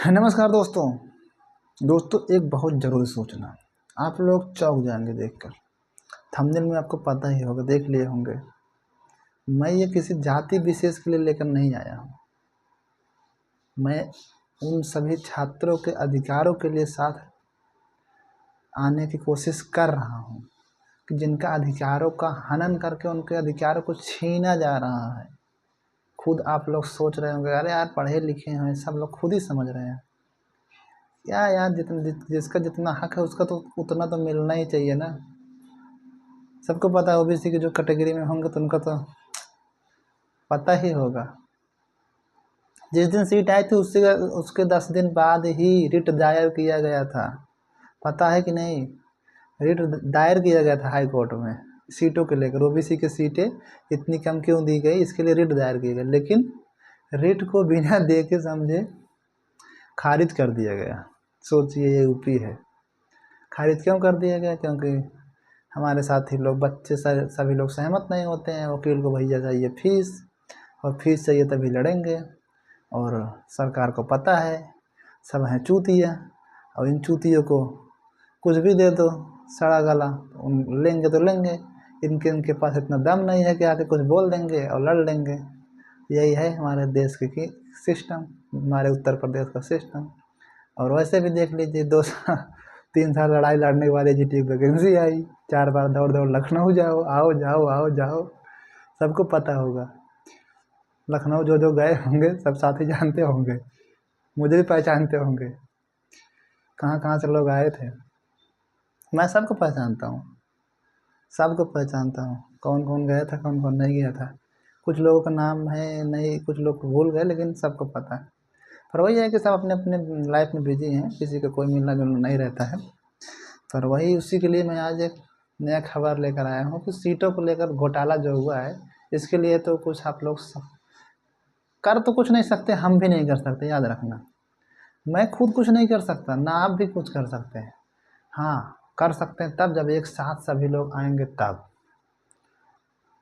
नमस्कार दोस्तों, एक बहुत ज़रूरी सूचना। आप लोग चौंक जाएंगे देखकर। थंबनेल में आपको पता ही होगा, देख लिए होंगे। मैं ये किसी जाति विशेष के लिए लेकर नहीं आया हूँ। मैं उन सभी छात्रों के अधिकारों के लिए साथ आने की कोशिश कर रहा हूँ कि जिनका अधिकारों का हनन करके उनके अधिकारों को छीना जा रहा है। खुद आप लोग सोच रहे होंगे, अरे यार पढ़े लिखे हैं, सब लोग खुद ही समझ रहे हैं। क्या यार, जिसका जितना हक है उसका तो उतना तो मिलना ही चाहिए ना। सबको पता है ओबीसी की जो कैटेगरी में होंगे तो उनका तो पता ही होगा। जिस दिन सीट आई थी उसके 10 दिन बाद ही रिट दायर किया गया था। पता है कि नहीं? रिट दायर किया गया था हाई कोर्ट में सीटों के लेकर। ओबीसी की सीटें इतनी कम क्यों दी गई, इसके लिए रिट दायर किया गया। लेकिन रिट को बिना देखे समझे खारिज कर दिया गया। सोचिए, ये यूपी है। खारिज क्यों कर दिया गया? क्योंकि हमारे साथी लोग, बच्चे सभी लोग सहमत नहीं होते हैं। वकील को भैया चाहिए फीस, और फीस चाहिए तभी लड़ेंगे। और सरकार को पता है सब हैं चूतिया, और इन चूतियों को कुछ भी दे दो सड़ा गला, उन लेंगे तो लेंगे। इनके पास इतना दम नहीं है कि आके कुछ बोल देंगे और लड़ लेंगे। यही है हमारे देश की सिस्टम, हमारे उत्तर प्रदेश का सिस्टम। और वैसे भी देख लीजिए, 3 साल लड़ाई लड़ने के बाद एजीटी की वैकेंसी आई। 4 बार दौड़ लखनऊ जाओ, आओ जाओ, सबको पता होगा। लखनऊ जो गए होंगे सब साथी जानते होंगे, मुझे भी पहचानते होंगे, कहाँ कहाँ से लोग आए थे। मैं सबको पहचानता हूँ, कौन कौन गया था, कौन कौन नहीं गया था। कुछ लोगों का नाम है नहीं, कुछ लोग भूल गए, लेकिन सबको पता है। पर वही है कि सब अपने अपने लाइफ में बिजी हैं, किसी का कोई मिलना जुलना नहीं रहता है। पर वही उसी के लिए मैं आज एक नया खबर लेकर आया हूँ कि सीटों को लेकर घोटाला जो हुआ है, इसके लिए तो कुछ आप लोग कर तो कुछ नहीं सकते, हम भी नहीं कर सकते, याद रखना। मैं खुद कुछ नहीं कर सकता, ना आप भी कुछ कर सकते हैं। हाँ, कर सकते हैं तब जब एक साथ सभी लोग आएंगे तब।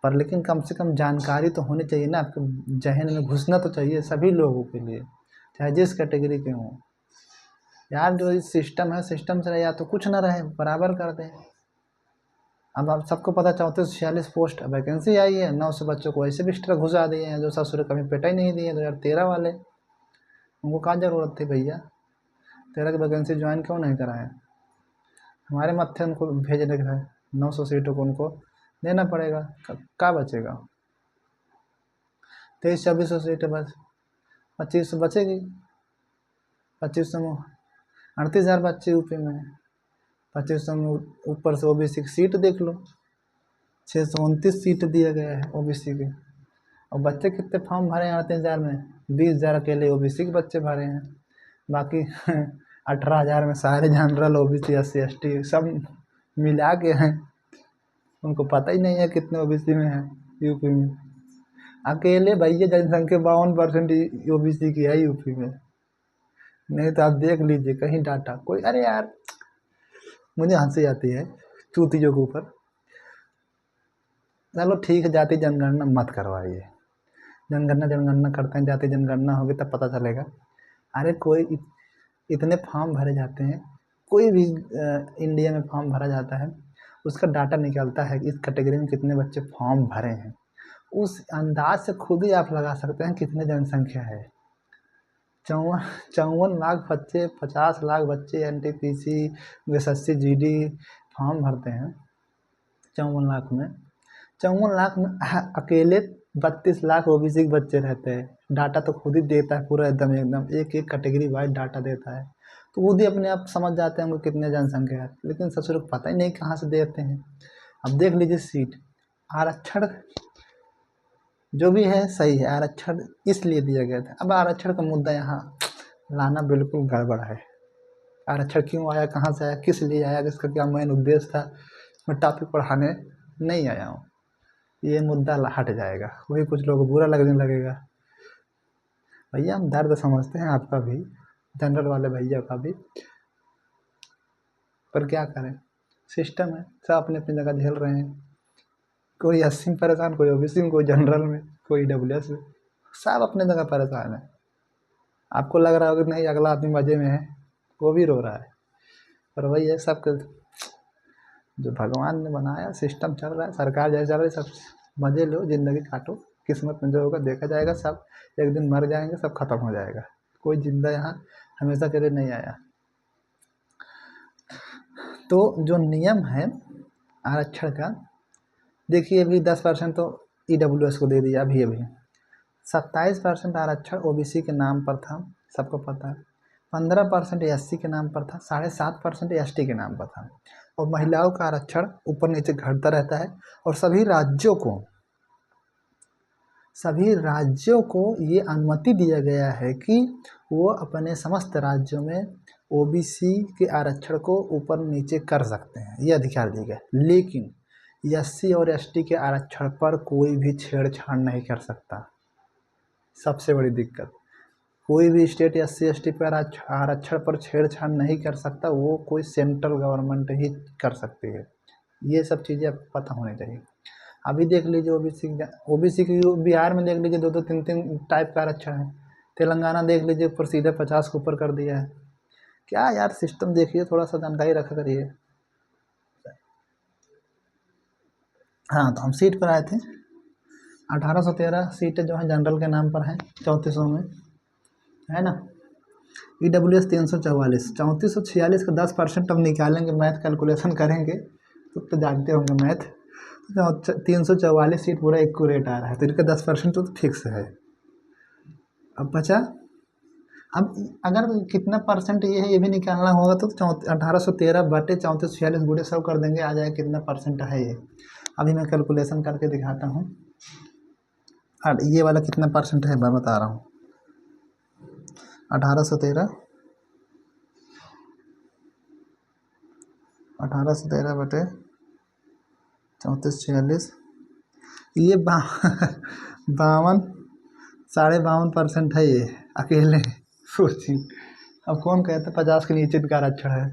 पर लेकिन कम से कम जानकारी तो होनी चाहिए ना, आपके जहन में घुसना तो चाहिए सभी लोगों के लिए, चाहे जिस कैटेगरी के हों। यार जो इस सिस्टम है, सिस्टम से या तो कुछ ना रहे, बराबर कर दें। अब आप सबको पता, 3446 पोस्ट वैकेंसी आई है। 900 बच्चों को ऐसे भी एक्स्ट्रा घुसा दिए हैं जो ससुर कभी पेटा ही नहीं दिए 2013 वाले। उनको क्या ज़रूरत थी भैया? 13 की वैकेंसी ज्वाइन क्यों नहीं कराए? हमारे मत्थे उनको भेजने का है। 900 सीटों को उनको देना पड़ेगा, क्या बचेगा? 2300-2400 सीटें बस 2500 बचेगी। 2500 में 38,000 बच्चे यूपी में। 2500 में ऊपर से ओबीसी की सीट देख लो, 629 सीट दिया गया है ओबीसी के। और बच्चे कितने फॉर्म भरे हैं 38,000 में? 20,000 अकेले ओबीसी के बच्चे भरे हैं। बाकी 18,000 में सारे जनरल, ओबीसी, SC ST सब मिला के हैं। उनको पता ही नहीं है कितने ओबीसी में है यूपी में। अकेले भैया जनसंख्या 52% ओबीसी की है यूपी में। नहीं तो आप देख लीजिए कहीं डाटा कोई, अरे यार मुझे हंसी आती है चूतियों के ऊपर। चलो ठीक है, जाति जनगणना मत करवाइए। जनगणना करते हैं, जाति जनगणना होगी तब पता चलेगा। अरे कोई इतने फॉर्म भरे जाते हैं, कोई भी इंडिया में फॉर्म भरा जाता है, उसका डाटा निकलता है कि इस कैटेगरी में कितने बच्चे फॉर्म भरे हैं। उस अंदाज से खुद ही आप लगा सकते हैं कितनी जनसंख्या है। 54 लाख बच्चे, 50 लाख बच्चे NTPC, SSC GD फॉर्म भरते हैं। 54 लाख में अकेले 32 लाख ओबीसी के बच्चे रहते हैं। डाटा तो खुद ही देता है पूरा, एकदम एक एक कैटेगरी वाइज डाटा देता है। तो खुद ही अपने आप समझ जाते हैं उनको कितने जनसंख्या है। लेकिन ससुर को पता ही नहीं कहाँ से देते हैं। अब देख लीजिए सीट आरक्षण जो भी है सही है, आरक्षण इसलिए दिया गया था। अब आरक्षण का मुद्दा यहाँ लाना बिल्कुल गड़बड़ है। आरक्षण क्यों आया, कहाँ से आया, किस लिए आया, इसका क्या मेन उद्देश्य था, मैं टॉपिक पढ़ाने नहीं आया हूँ। ये मुद्दा हट जाएगा, वही कुछ लोगों को बुरा लगने लगेगा। भैया हम दर्द समझते हैं आपका भी, जनरल वाले भैया का भी, पर क्या करें, सिस्टम है, सब अपने अपनी जगह झेल रहे हैं। कोई 80 में परेशान, कोई ओबीसी में, कोई जनरल में, कोई EWS में, सब अपने जगह परेशान है। आपको लग रहा होगा कि नहीं अगला आदमी मज़े में है, वो भी रो रहा है। पर वही है, सब जो भगवान ने बनाया सिस्टम चल रहा है, सरकार जैसे चल रही है, सब मज़े लो, ज़िंदगी काटो, किस्मत में जो होगा देखा जाएगा। सब एक दिन मर जाएंगे, सब खत्म हो जाएगा। कोई जिंदा यहाँ हमेशा के लिए नहीं आया। तो जो नियम है आरक्षण का, देखिए अभी 10% तो EWS को दे दिया अभी 27% आरक्षण OBC के नाम पर था, सबको पता है। 15% SC के नाम पर था, 7.5% ST के नाम पर था। और महिलाओं का आरक्षण ऊपर नीचे घटता रहता है। और सभी राज्यों को ये अनुमति दिया गया है कि वो अपने समस्त राज्यों में OBC के आरक्षण को ऊपर नीचे कर सकते हैं, ये अधिकार दिया गया। लेकिन SC और ST के आरक्षण पर कोई भी छेड़छाड़ नहीं कर सकता। सबसे बड़ी दिक्कत, कोई भी स्टेट SC ST पर आरक्षण पर छेड़छाड़ नहीं कर सकता, वो कोई सेंट्रल गवर्नमेंट ही कर सकती है। ये सब चीज़ें आपको पता होनी चाहिए। अभी देख लीजिए OBC की बिहार में देख लीजिए 2-2 3-3 टाइप का आरक्षण है। तेलंगाना देख लीजिए ऊपर सीधे 50 के ऊपर कर दिया है। क्या यार सिस्टम देखिए, थोड़ा सा जानकारी रखा करिए। हाँ, तो हम सीट पर आए थे। 1813 सीटें जो है जनरल के नाम पर हैं 3400 में, है ना। EWS 344, 3446 का 10% अब निकालेंगे, मैथ कैलकुलेशन करेंगे तो जानते होंगे मैथ। तो 344 सीट पूरा एक्यूरेट आ रहा है, तो इनका 10% तो फिक्स है। अब बचा, अब अगर कितना परसेंट ये है ये भी निकालना होगा तो 1813 बटे 3446 गुणे 100 कर देंगे, आ जाए कितना परसेंट है ये। अभी मैं कैलकुलेशन करके दिखाता हूँ। और ये वाला कितना परसेंट है मैं बता रहा हूँ। 1813 बटे 3446, ये 52.52% है ये अकेले। सोचिए, अब कौन कहता 50 के नीचे का आरक्षण है।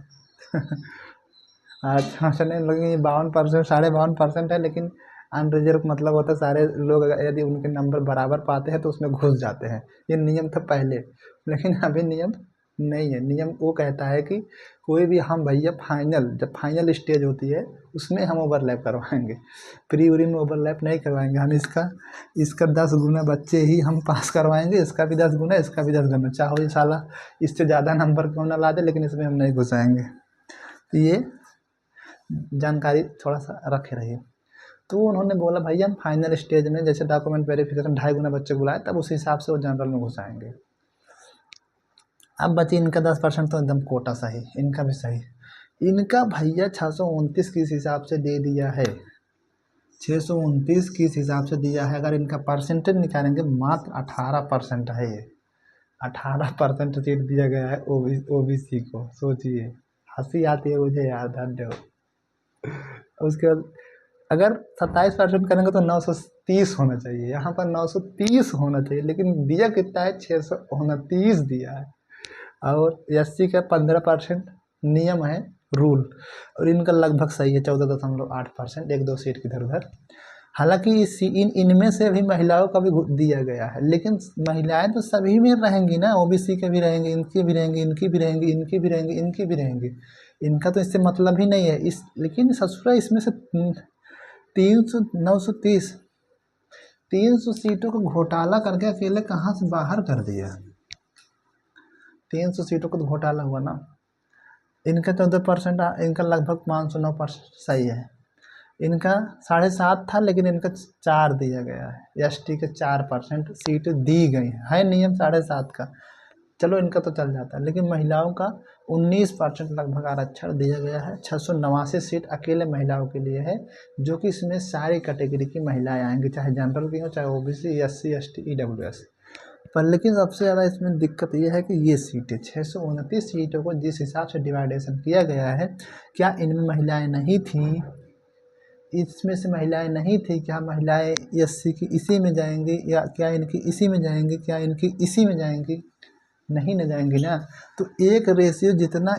अच्छा चले, लेकिन ये 52%, 52.5% है, लेकिन अनरिजर्व मतलब होता है सारे लोग यदि उनके नंबर बराबर पाते हैं तो उसमें घुस जाते हैं। ये नियम था पहले, लेकिन अभी नियम नहीं है। नियम वो कहता है कि कोई भी हम भैया जब फाइनल स्टेज होती है उसमें हम ओवरलैप करवाएंगे, प्री उरी में ओवरलैप नहीं करवाएंगे हम। इसका 10 गुना बच्चे ही हम पास करवाएंगे, इसका भी 10 गुना, इसका भी 10 गुना, चाहो ये साला इससे ज़्यादा नंबर क्यों ना ला दे, लेकिन इसमें हम नहीं घुसाएंगे। तो ये जानकारी थोड़ा सा रखे रहिए। तो उन्होंने बोला भैया हम फाइनल स्टेज में जैसे डॉक्यूमेंट वेरिफिकेशन 2.5 गुना बच्चे को बुलाए, तब उस हिसाब से वो जनरल में घुसाएंगे। अब बची इनका 10% तो एकदम कोटा सही, इनका भी सही। इनका भैया 629 किस हिसाब से दे दिया है, 629 किस हिसाब से दिया है। अगर इनका परसेंटेज निकालेंगे मात्र 18% है ये, 18% सीट दिया गया है OBC को। सोचिए, हंसी आती है मुझे यार, धन्य हो। उसके बाद अगर 27% करेंगे तो 930 होना चाहिए, यहाँ पर 930 होना चाहिए, लेकिन दिया कितना है, 629 दिया है। और SC का 15% नियम है, रूल, और इनका लगभग सही है 14.8%, 1-2 सीट की इधर उधर। हालांकि इनमें से भी महिलाओं का भी दिया गया है, लेकिन महिलाएं तो सभी में रहेंगी ना, OBC के भी रहेंगे, इनकी भी रहेंगी, इनकी भी रहेंगी, इनकी भी रहेंगी, इनकी भी रहेंगी। इनका तो इससे मतलब ही नहीं है लेकिन ससुरा इसमें से 300 सीटों को घोटाला करके अकेले कहाँ से बाहर कर दिया। 300 सीटों को तो घोटाला हुआ ना। इनका 14%, इनका लगभग 509% सही है। इनका 7.5 था, लेकिन इनका 4 दिया गया है। ST के 4% सीट दी गई है नियम 7.5 का, चलो इनका तो चल जाता है। लेकिन महिलाओं का 19% लगभग आरक्षण दिया गया है। 689 सीट अकेले महिलाओं के लिए है, जो कि इसमें सारी कैटेगरी की महिलाएं आएंगी, चाहे जनरल की हो, चाहे OBC, SC ST EWS। पर लेकिन सबसे ज़्यादा इसमें दिक्कत ये है कि ये सीटें 629 सीटों को जिस हिसाब से डिवाइडेशन किया गया है, क्या इनमें महिलाएं नहीं थीं? इसमें से महिलाएं नहीं थी, क्या महिलाएं SC की इसी में जाएंगी, या क्या इनकी इसी में जाएंगी, क्या इनकी इसी में जाएंगी? नहीं न जाएंगी ना। तो एक रेशियो जितना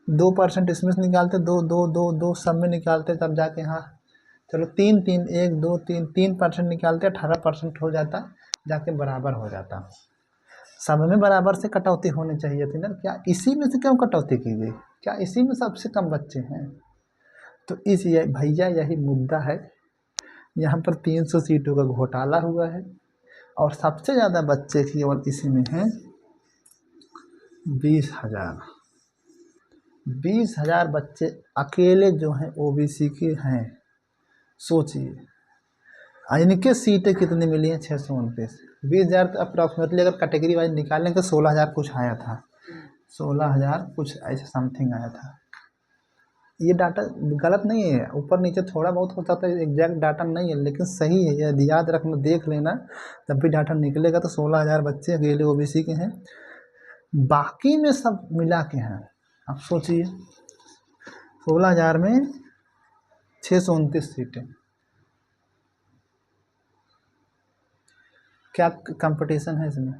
2% इसमें से निकालते, 2 सब में निकालते, तब जाके हाँ चलो 3 1 2 3 3% निकालते 18% हो जाता, जाके बराबर हो जाता। सब में बराबर से कटौती होनी चाहिए थी ना, क्या इसी में से क्यों कटौती की गई? क्या इसी में सबसे कम बच्चे हैं? तो भैया यही मुद्दा है। यहाँ पर 300 सीटों का घोटाला हुआ है और सबसे ज़्यादा बच्चे केवल इसी में हैं 20,000। 20,000 बच्चे अकेले जो हैं ओबीसी के हैं। सोचिए इनके सीटें कितनी मिली हैं? 629। 20,000 तो अप्रॉक्सीमेटली अगर कैटेगरी वाइज निकालें तो 16,000 कुछ आया था, 16,000 कुछ ऐसे समथिंग आया था। ये डाटा गलत नहीं है, ऊपर नीचे थोड़ा बहुत हो सकता है, एग्जैक्ट डाटा नहीं है, लेकिन सही है। यदि याद रखना, देख लेना, जब भी डाटा निकलेगा तो 16,000 बच्चे अकेले ओबीसी के हैं, बाकी में सब मिला के हैं। अब सोचिए 16,000 में 629 सीटें, क्या कंपटीशन है इसमें?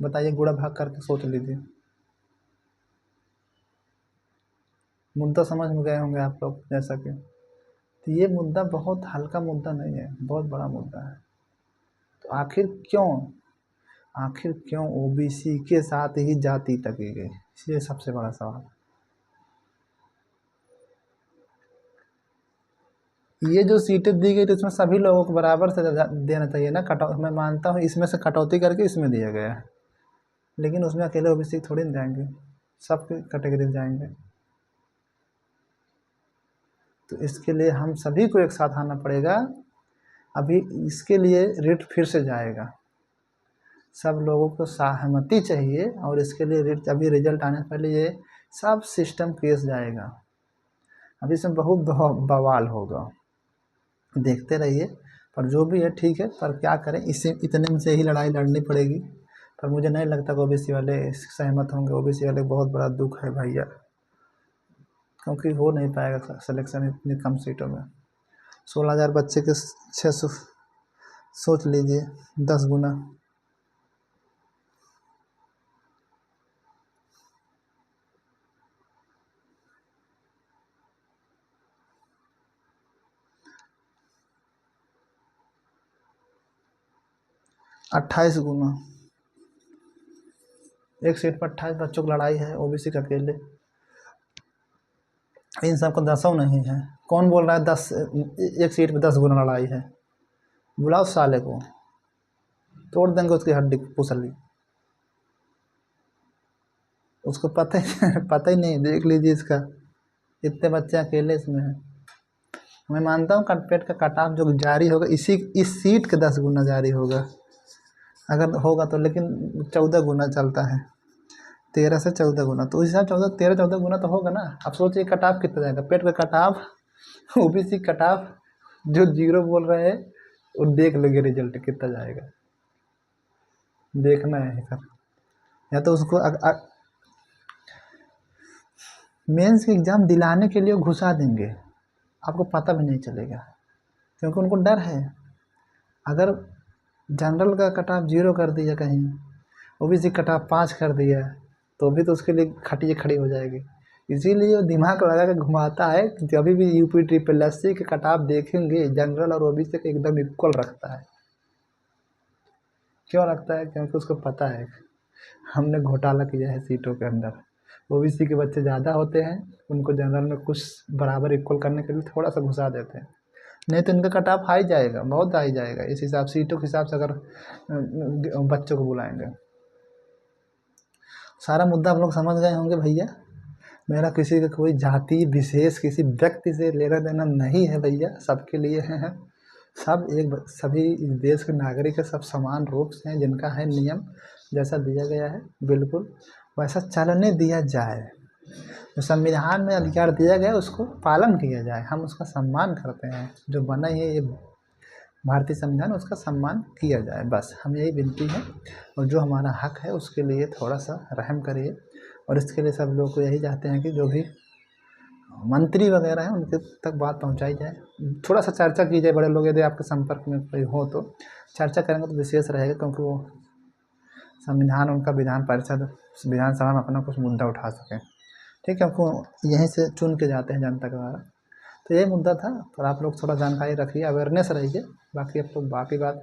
बताइए, गुणा भाग करके सोच लीजिए। मुद्दा समझ में गए होंगे आप लोग जैसा कि। तो ये मुद्दा बहुत हल्का मुद्दा नहीं है, बहुत बड़ा मुद्दा है। तो आखिर क्यों ओबीसी के साथ ही जाति तकी गई? ये सबसे बड़ा सवाल। ये जो सीटें दी गई तो इसमें सभी लोगों को बराबर से देना चाहिए ना। मैं मानता हूँ इसमें से कटौती करके इसमें दिया गया है, लेकिन उसमें अकेले ओबीसी थोड़ी ना जाएंगे, सब कैटेगरी जाएंगे। तो इसके लिए हम सभी को एक साथ आना पड़ेगा। अभी इसके लिए रिट फिर से जाएगा, सब लोगों को सहमति चाहिए, और इसके लिए रिट अभी रिजल्ट आने से पहले ये सब सिस्टम केस जाएगा। अभी इसमें बहुत बवाल होगा, देखते रहिए। पर जो भी है ठीक है, पर क्या करें, इससे इतने में से ही लड़ाई लड़नी पड़ेगी। पर मुझे नहीं लगता कि ओबीसी वाले सहमत होंगे। ओबीसी वाले बहुत बड़ा दुख है भैया, क्योंकि हो नहीं पाएगा सिलेक्शन इतनी कम सीटों में। 16,000 बच्चे के 600, सोच लीजिए 10 गुना। अट्ठाईस गुना, एक सीट पर 28 बच्चों की लड़ाई है, ओबीसी का अकेले। इन सबको 10 नहीं है। कौन बोल रहा है 10, एक सीट पे 10 गुना लड़ाई है? बुलाओ साले को, तोड़ देंगे उसकी हड्डी पुसली। उसको पता ही पता ही नहीं, देख लीजिए इसका, इतने बच्चे अकेले इसमें हैं। मैं मानता हूँ कटपेट का कट ऑफ जो जारी होगा इस सीट के 10 गुना जारी होगा, अगर होगा तो। लेकिन 14 गुना चलता है, 13 से 14 गुना, तो उस हिसाब 13-14 गुना तो होगा ना। अब सोचिए कट ऑफ कितना जाएगा, पेट का cut off OBC cut off जो 0 बोल रहे हैं, वो देख लोगे रिजल्ट कितना जाएगा, देखना है सर। या तो उसको मेंस के एग्ज़ाम दिलाने के लिए घुसा देंगे, आपको पता भी नहीं चलेगा, क्योंकि उनको डर है। अगर जनरल का कट ऑफ 0 कर दिया, कहीं ओबीसी कट ऑफ 5 कर दिया, तो भी तो उसके लिए खटिया खड़ी हो जाएगी। इसीलिए वो दिमाग लगा के घुमाता है कि कभी भी यूपी SSC के कट ऑफ देखेंगे, जनरल और ओबीसी के एकदम इक्वल रखता है। क्यों रखता है? क्योंकि उसको पता है हमने घोटाला किया है सीटों के अंदर। ओबीसी के बच्चे ज़्यादा होते हैं, उनको जनरल में कुछ बराबर इक्वल करने के लिए थोड़ा सा घुसा देते हैं, नहीं तो इनका कट ऑफ हाई जाएगा, बहुत हाई जाएगा। इस हिसाब सीटों के हिसाब से अगर बच्चों को बुलाएंगे। सारा मुद्दा आप लोग समझ गए होंगे भैया। मेरा किसी का कोई जाति विशेष, किसी व्यक्ति से लेना देना नहीं है भैया, सबके लिए है। सब सभी इस देश के नागरिक है, सब समान रूप से हैं। जिनका है नियम जैसा दिया गया है, बिल्कुल वैसा चलने दिया जाए। जो संविधान में अधिकार दिया गया उसको पालन किया जाए, हम उसका सम्मान करते हैं। जो बना है ये भारतीय संविधान, उसका सम्मान किया जाए, बस हम यही विनती है। और जो हमारा हक है उसके लिए थोड़ा सा रहम करिए। और इसके लिए सब लोग को यही चाहते हैं कि जो भी मंत्री वगैरह हैं उनके तक बात पहुंचाई जाए, थोड़ा सा चर्चा की जाए। बड़े लोग यदि आपके संपर्क में कोई हो तो चर्चा करेंगे तो विशेष रहेगा, क्योंकि वो संविधान, उनका विधान परिषद, विधानसभा में अपना कुछ मुद्दा उठा सकें। ठीक है, क्योंकि यहीं से चुन के जाते हैं जनता के द्वारा। तो यही मुद्दा था, पर आप लोग थोड़ा जानकारी रखिए, अवेयरनेस रहिए। बाकी आप लोग बाकी बात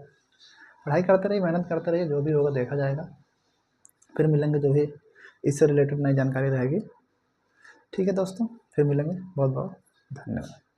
पढ़ाई करते रहिए, मेहनत करते रहिए, जो भी होगा देखा जाएगा। फिर मिलेंगे जो भी इससे रिलेटेड नई जानकारी रहेगी। ठीक है दोस्तों, फिर मिलेंगे। बहुत बहुत धन्यवाद।